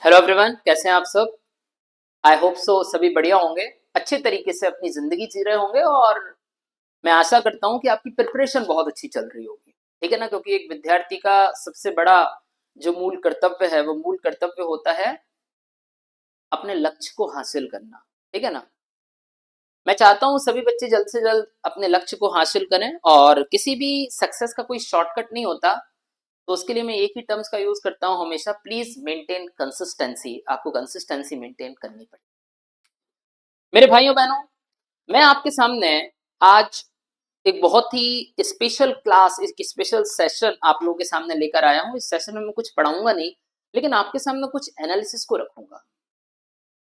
Hello everyone, कैसे हैं आप सब। आई होप सो सभी बढ़िया होंगे, अच्छे तरीके से अपनी जिंदगी जी रहे होंगे और मैं आशा करता हूं कि आपकी प्रिपरेशन बहुत अच्छी चल रही होगी। ठीक है ना, क्योंकि एक विद्यार्थी का सबसे बड़ा जो मूल कर्तव्य है वो मूल कर्तव्य होता है अपने लक्ष्य को हासिल करना। ठीक है ना। मैं चाहता हूं सभी बच्चे जल्द से जल्द अपने लक्ष्य को हासिल करें और किसी भी सक्सेस का कोई शॉर्टकट नहीं होता। तो उसके लिए मैं एक ही टर्म्स का यूज करता हूं हमेशा, प्लीज मेंटेन कंसिस्टेंसी। आपको कंसिस्टेंसी मेंटेन करनी पड़ेगी। मेरे भाइयों बहनों, मैं आपके सामने आज एक बहुत ही स्पेशल क्लास, एक स्पेशल सेशन आप लोगों के सामने लेकर आया हूं। इस सेशन में मैं कुछ पढ़ाऊंगा नहीं, लेकिन आपके सामने कुछ एनालिसिस को रखूंगा।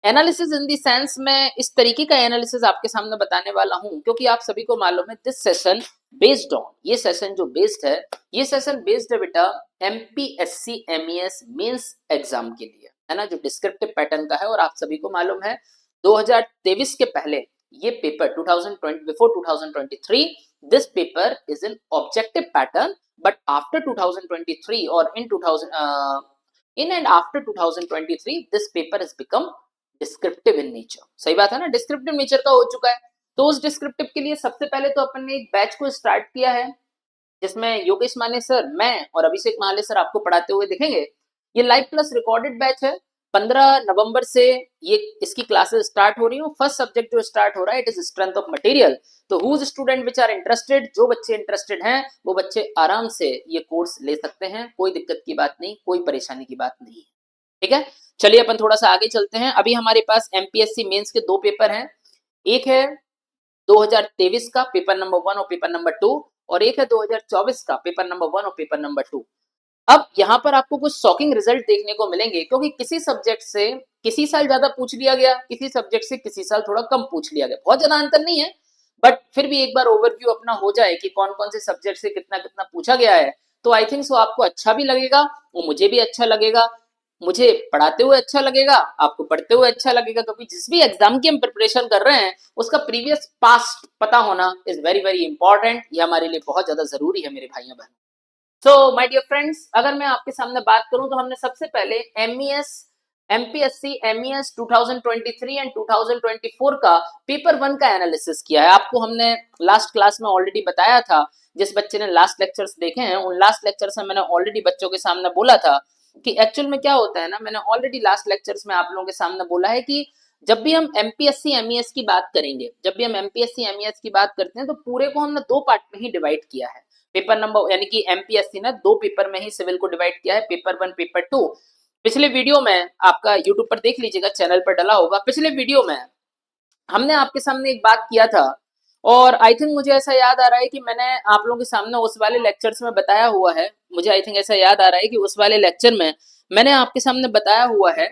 एनालिसिस इन दी सेंस में इस तरीके का एनालिसिस आपके सामने बताने वाला हूं क्योंकि आप सभी को मालूम है दिस सेशन बेस्ड ऑन, ये सेशन जो बेस्ड है, ये सेशन बेस्ड है बेटा एमपीएससी एमईएस मेंस एग्जाम के लिए, है ना, जो डिस्क्रिप्टिव पैटर्न का है। और आप सभी को मालूम है 2023 के पहले ये paper 2020 before 2023 this paper is an objective pattern, but after 2023 और इन 2000 in and after 2023 this paper has become descriptive in nature. सही बात है ना, डिस्क्रिप्टिव नेचर का हो चुका है। तो उस डिस्क्रिप्टिव के लिए सबसे पहले तो अपन ने एक बैच को स्टार्ट किया है जिसमें योगेश माने सर, मैं और अभिषेक माले सर आपको पढ़ाते हुए दिखेंगे। ये लाइव प्लस रिकॉर्डेड बैच है। 15 नवंबर से ये इसकी क्लासेस स्टार्ट हो रही हूँ। फर्स्ट सब्जेक्ट जो स्टार्ट हो रहा है it is strength of material. तो whose student which are interested, जो बच्चे इंटरेस्टेड हैं वो बच्चे आराम से ये कोर्स ले सकते हैं, कोई दिक्कत की बात नहीं, कोई परेशानी की बात नहीं। ठीक है, चलिए अपन थोड़ा सा आगे चलते हैं। अभी हमारे पास एमपीएससी मेंस के दो पेपर हैं। एक है 2023 का पेपर नंबर 1 और पेपर नंबर 2, और एक है 2024 का पेपर नंबर 1 और पेपर नंबर 2। अब यहाँ पर आपको कुछ शॉकिंग रिजल्ट देखने को मिलेंगे क्योंकि किसी सब्जेक्ट से किसी साल ज्यादा पूछ लिया गया, किसी सब्जेक्ट से किसी साल थोड़ा कम पूछ लिया गया। बहुत ज्यादा अंतर नहीं है, बट फिर भी एक बार ओवरव्यू अपना हो जाए कि कौन कौन से सब्जेक्ट से कितना कितना पूछा गया है, तो आई थिंक सो आपको अच्छा भी लगेगा, वो मुझे भी अच्छा लगेगा। मुझे पढ़ाते हुए अच्छा लगेगा, आपको पढ़ते हुए अच्छा लगेगा, क्योंकि जिस भी एग्जाम की हम प्रिपरेशन कर रहे हैं उसका प्रीवियस पास्ट पता होना इज वेरी वेरी इंपॉर्टेंट। ये हमारे लिए बहुत ज्यादा जरूरी है मेरे भाइयों बहनों। सो माय डियर फ्रेंड्स, अगर मैं आपके सामने बात करूं तो हमने सबसे पहले एमईएस एमपीएससी एमईएस 2023 एंड 2024 का पेपर 1 का एनालिसिस किया है। आपको हमने लास्ट क्लास में ऑलरेडी बताया था। जिस बच्चे ने लास्ट लेक्चर्स देखे हैं उन लास्ट लेक्चर्स में मैंने ऑलरेडी बच्चों के सामने बोला था कि एक्चुअल में क्या होता है ना, मैंने ऑलरेडी लास्ट लेक्चर्स में आप लोगों के सामने बोला है कि जब भी हम एमपीएससी एमईएस की बात करेंगे, जब भी हम एमपीएससी एमईएस की बात करते हैं तो पूरे को हमने दो पार्ट में ही डिवाइड किया है। पेपर नंबर यानी कि एमपीएससी ने दो पेपर में ही सिविल को डिवाइड किया है, पेपर 1 पेपर 2। पिछले वीडियो में आपका यूट्यूब पर देख लीजिएगा, चैनल पर डला होगा। पिछले वीडियो में हमने आपके सामने एक बात किया था और आई थिंक मुझे ऐसा याद आ रहा है कि मैंने आप लोगों के सामने उस वाले लेक्चर्स में बताया हुआ है। मुझे आई थिंक ऐसा याद आ रहा है कि उस वाले लेक्चर में मैंने आपके सामने बताया हुआ है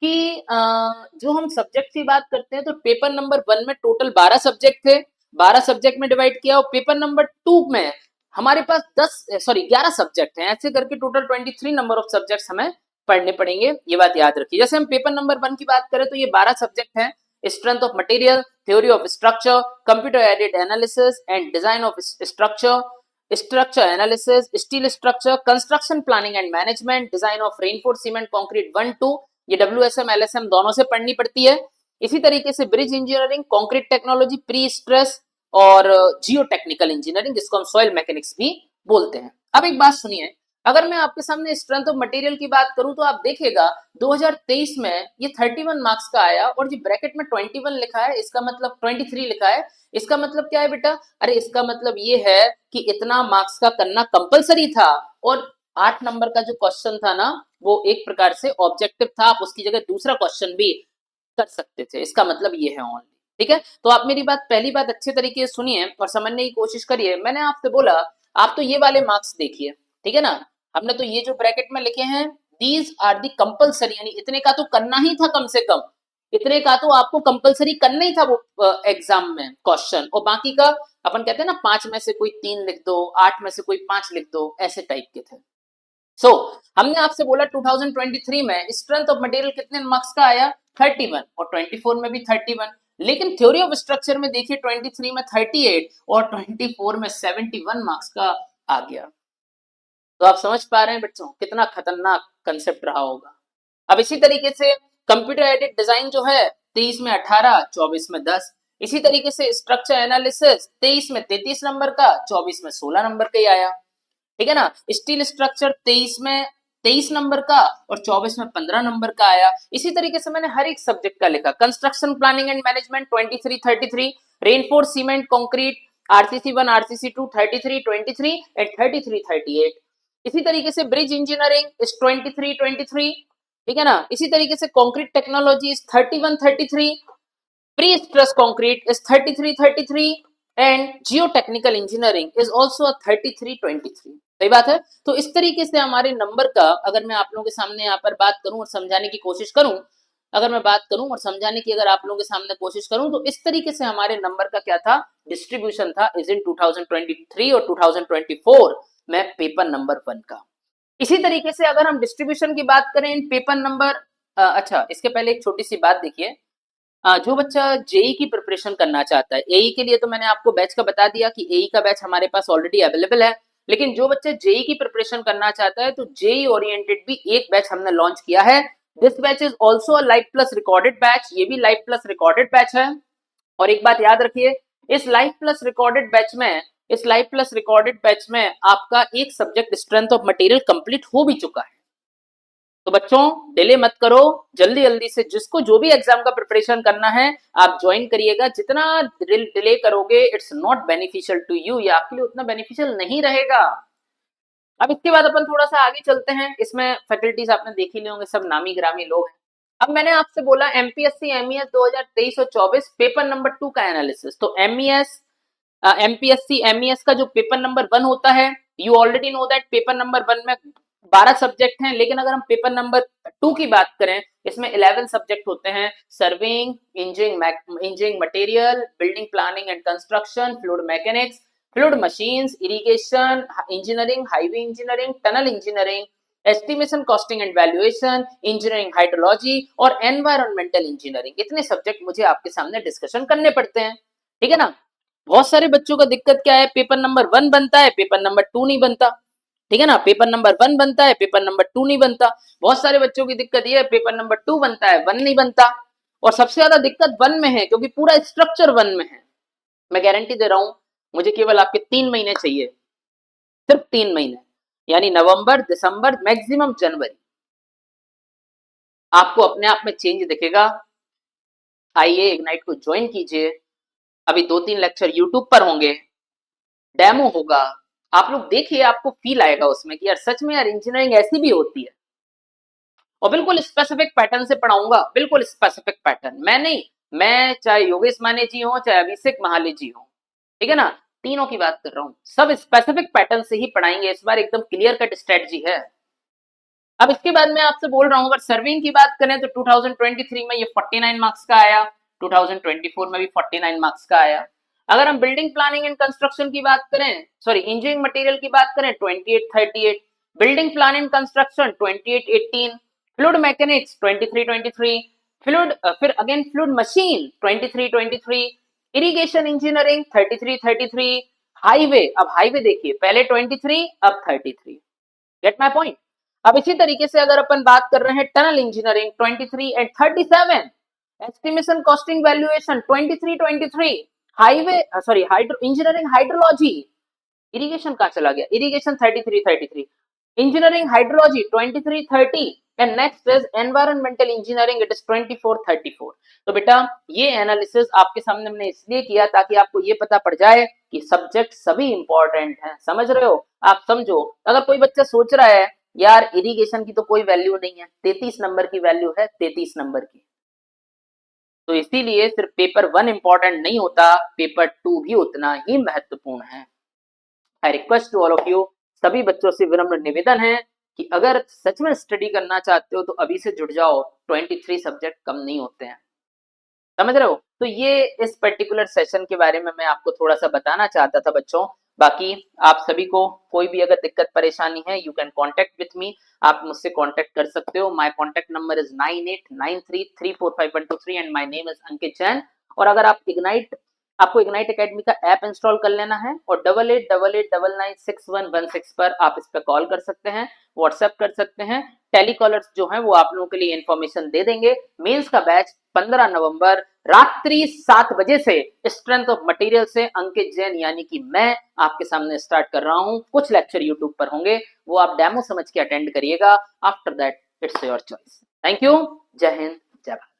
कि जो हम सब्जेक्ट की बात करते हैं तो पेपर नंबर 1 में टोटल 12 सब्जेक्ट थे, 12 सब्जेक्ट में डिवाइड किया, और पेपर नंबर 2 में हमारे पास 11 सब्जेक्ट हैं। ऐसे करके टोटल 23 नंबर ऑफ सब्जेक्ट्स हमें पढ़ने पड़ेंगे, ये बात याद रखिए। जैसे हम पेपर नंबर 1 की बात करें तो ये 12 सब्जेक्ट हैं। Strength of material, theory of structure, computer aided analysis and design of structure, structure analysis, steel structure, construction planning and management, design of reinforced cement concrete 1 2, ये WSM LSM दोनों से पढ़नी पड़ती है। इसी तरीके से bridge engineering, concrete technology, pre stress और जियो टेक्निकल इंजीनियरिंग, जिसको हम सॉइल मैकेनिक्स भी बोलते हैं। अब एक बात सुनिए, अगर मैं आपके सामने स्ट्रेंथ ऑफ मटेरियल की बात करूं तो आप देखिएगा 2023 में ये 31 मार्क्स का आया और जो ब्रैकेट में 21 लिखा है इसका मतलब 23 लिखा है, इसका मतलब क्या है बेटा? अरे इसका मतलब ये है कि इतना मार्क्स का करना कंपलसरी था और 8 नंबर का जो क्वेश्चन था ना वो एक प्रकार से ऑब्जेक्टिव था, आप उसकी जगह दूसरा क्वेश्चन भी कर सकते थे। इसका मतलब ये है ओनली। ठीक है, तो आप मेरी बात पहली बात अच्छे तरीके से सुनिए और समझने की कोशिश करिए। मैंने आपसे बोला आप तो ये वाले मार्क्स देखिए, ठीक है ना, हमने तो ये जो ब्रैकेट में लिखे हैं दीज आर दी कंपलसरी, यानी इतने का तो करना ही था, कम से कम इतने का तो आपको कंपलसरी करना ही था वो एग्जाम में क्वेश्चन, और बाकी का अपन कहते हैं ना 5 में से कोई 3 लिख दो, 8 में से कोई 5 लिख दो, ऐसे टाइप के थे। सो हमने आपसे बोला 2023 में स्ट्रेंथ ऑफ मटेरियल कितने मार्क्स का आया? 31, और 24 में भी 31। लेकिन थ्योरी ऑफ स्ट्रक्चर में देखिए 23 में 38 और 24 में 71 मार्क्स का आ गया। तो आप समझ पा रहे हैं बच्चों कितना खतरनाक कंसेप्ट रहा होगा। अब इसी तरीके से कंप्यूटर एडेड डिजाइन जो है 23 में 18, 24 में 10। इसी तरीके से स्ट्रक्चर एनालिसिस 23 में 33 नंबर का, 24 में 16 नंबर का ही आया, ठीक है ना। स्टील स्ट्रक्चर 23 में 23 नंबर का और 24 में 15 नंबर का आया। इसी तरीके से मैंने हर एक सब्जेक्ट का लिखा। Construction planning and management 23 33, reinforce cement concrete RCC 1 RCC 2 33 23 and 33 38। इसी तरीके से ब्रिज इंजीनियरिंग इज 23 23, ठीक है ना। इसी तरीके से concrete technology is 31 33, pre stress concrete is 33 33 and geotechnical engineering is also 33 23। सही बात है। तो इस तरीके से हमारे नंबर का, अगर मैं आप लोगों के सामने यहाँ पर बात करूं और समझाने की कोशिश करूं, अगर मैं बात करूं और समझाने की अगर आप लोगों के सामने कोशिश करूं, तो इस तरीके से हमारे नंबर का क्या था, डिस्ट्रीब्यूशन था इज इन 2023 और 2024 में पेपर नंबर 1 का। इसी तरीके से अगर हम डिस्ट्रीब्यूशन की बात करें इन पेपर नंबर, अच्छा इसके पहले एक छोटी सी बात देखिए। जो बच्चा जेई की प्रिपरेशन करना चाहता है, एई के लिए तो मैंने आपको बैच का बता दिया कि एई का बैच हमारे पास ऑलरेडी अवेलेबल है, लेकिन जो बच्चा जेई की प्रिपरेशन करना चाहता है तो जेई ओरिएंटेड भी एक बैच हमने लॉन्च किया है। This batch is also a live plus recorded batch, ये भी लाइव प्लस रिकॉर्डेड बैच है। और एक बात याद रखिए, इस लाइव प्लस रिकॉर्डेड बैच में, इस लाइव प्लस रिकॉर्डेड बैच में आपका एक subject strength of material complete हो भी चुका है। तो बच्चों डिले मत करो, जल्दी जल्दी से जिसको जो भी एग्जाम का प्रिपरेशन करना है आप ज्वाइन करिएगा। जितना डिले करोगे it's not beneficial to you, ये आपके लिए उतना बेनिफिशियल नहीं रहेगा। अब इसके बाद अपन थोड़ा सा आगे चलते हैं। इसमें फैकल्टीज आपने देख ही लिए होंगे, सब नामी ग्रामी लोग हैं। अब मैंने आपसे बोला एमपीएससी एमईएस 2023 और 24 पेपर नंबर 2 का एनालिसिस। तो एमपीएससी एमईएस का जो पेपर नंबर 1 होता है, you already know that paper number 1 में 12 सब्जेक्ट हैं, लेकिन अगर हम पेपर नंबर 2 की बात करें, इसमें 11 सब्जेक्ट होते हैं। Surveying, engineering material, building planning and construction, fluid mechanics, fluid machines, irrigation engineering, highway engineering, tunnel engineering, estimation costing and valuation, engineering hydrology और एनवायरमेंटल इंजीनियरिंग। इतने सब्जेक्ट मुझे आपके सामने डिस्कशन करने पड़ते हैं, ठीक है ना। बहुत सारे बच्चों का दिक्कत क्या है, पेपर नंबर 1 बनता है, पेपर नंबर 2 नहीं बनता, ठीक है ना। पेपर नंबर 1 बनता है, पेपर नंबर 2 नहीं बनता। बहुत सारे बच्चों की दिक्कत ये है, पेपर नंबर 2 बनता है, 1 नहीं बनता। और सबसे ज्यादा दिक्कत 1 में है, क्योंकि पूरा स्ट्रक्चर 1 में है। मैं गारंटी दे रहा हूं, मुझे केवल आपके 3 महीने चाहिए, सिर्फ 3 महीने, यानी नवंबर, दिसंबर, मैक्सिमम जनवरी, आपको अपने आप में चेंज दिखेगा। आइए इग्नाइट को ज्वाइन कीजिए। अभी 2-3 लेक्चर यूट्यूब पर होंगे, डेमो होगा, आप लोग देखिए, आपको फील आएगा उसमें कि यार सच में यार इंजीनियरिंग ऐसी भी होती है। और बिल्कुल स्पेसिफिक पैटर्न से पढ़ाऊंगा, बिल्कुल स्पेसिफिक पैटर्न। मैं नहीं, मैं चाहे योगेश माने जी हो, चाहे अभिषेक महाले जी हो, ठीक है ना, तीनों की बात कर रहा हूं, सब स्पेसिफिक पैटर्न से ही पढ़ाएंगे इस बार, एकदम क्लियर कट स्ट्रेटजी है। अब इसके बाद मैं आपसे बोल रहा हूं, अगर सर्विंग की बात करें तो 2023 में ये 49 मार्क्स का आया, 2024 में भी 49 मार्क्स का आया। अगर हम बिल्डिंग प्लानिंग एंड कंस्ट्रक्शन की बात करें, सॉरी इंजीनियरिंग मटेरियल की बात करें, 28 38, building planning construction 28 18, fluid mechanics 23 23, fluid फिर again fluid machine 23 23, irrigation engineering 33 33, highway, अब हाईवे देखिए, पहले 23 अब 33, गेट माय पॉइंट। अब इसी तरीके से अगर अपन बात कर रहे हैं tunnel engineering 23 and 37, estimation costing valuation 23 23, highway sorry hydro engineering hydrology, irrigation कहां चला गया, irrigation 33 33, engineering hydrology 23 30 and next is environmental engineering, it is 24 34। तो बेटा ये एनालिसिस आपके सामने हमने इसलिए किया ताकि आपको ये पता पड़ जाए कि सब्जेक्ट सभी इंपॉर्टेंट हैं, समझ रहे हो, आप समझो। अगर कोई बच्चा सोच रहा है यार इरिगेशन की तो कोई वैल्यू नहीं है, 33 नंबर की वैल्यू है, 33 नंबर की, तो इसीलिए सिर्फ पेपर 1 इंपॉर्टेंट नहीं होता, पेपर 2 भी उतना ही महत्वपूर्ण है। I request to all of you, सभी बच्चों से विनम्र निवेदन है कि अगर सच में स्टडी करना चाहते हो तो अभी से जुड़ जाओ, 23 सब्जेक्ट कम नहीं होते हैं, समझ रहे हो। तो ये इस पर्टिकुलर सेशन के बारे में मैं आपको थोड़ा सा बताना चाहता था बच्चों। बाकी आप सभी को कोई भी अगर दिक्कत परेशानी है, you can contact with me, आप मुझसे कॉन्टेक्ट कर सकते हो। My contact number is 9893345123 and my name is Ankit Jain. और अगर आप इग्नाइट आपको इग्नाइट एकेडमी का ऐप इंस्टॉल कर लेना है और 8888996116 पर आप इस पर कॉल कर सकते हैं, व्हाट्सएप कर सकते हैं। टेलीकॉलर्स जो हैं वो आप लोगों के लिए इंफॉर्मेशन दे देंगे। मेंस का बैच 15 नवंबर रात्रि 7 बजे से स्ट्रेंथ ऑफ मटेरियल से अंकित जैन यानी कि मैं आपके सामने स्टार्ट कर रहा हूं। कुछ लेक्चर यूट्यूब पर होंगे, वो आप डेमो समझ के अटेंड करिएगा। After that it's your choice. Thank you. जय हिंद, जय भारत।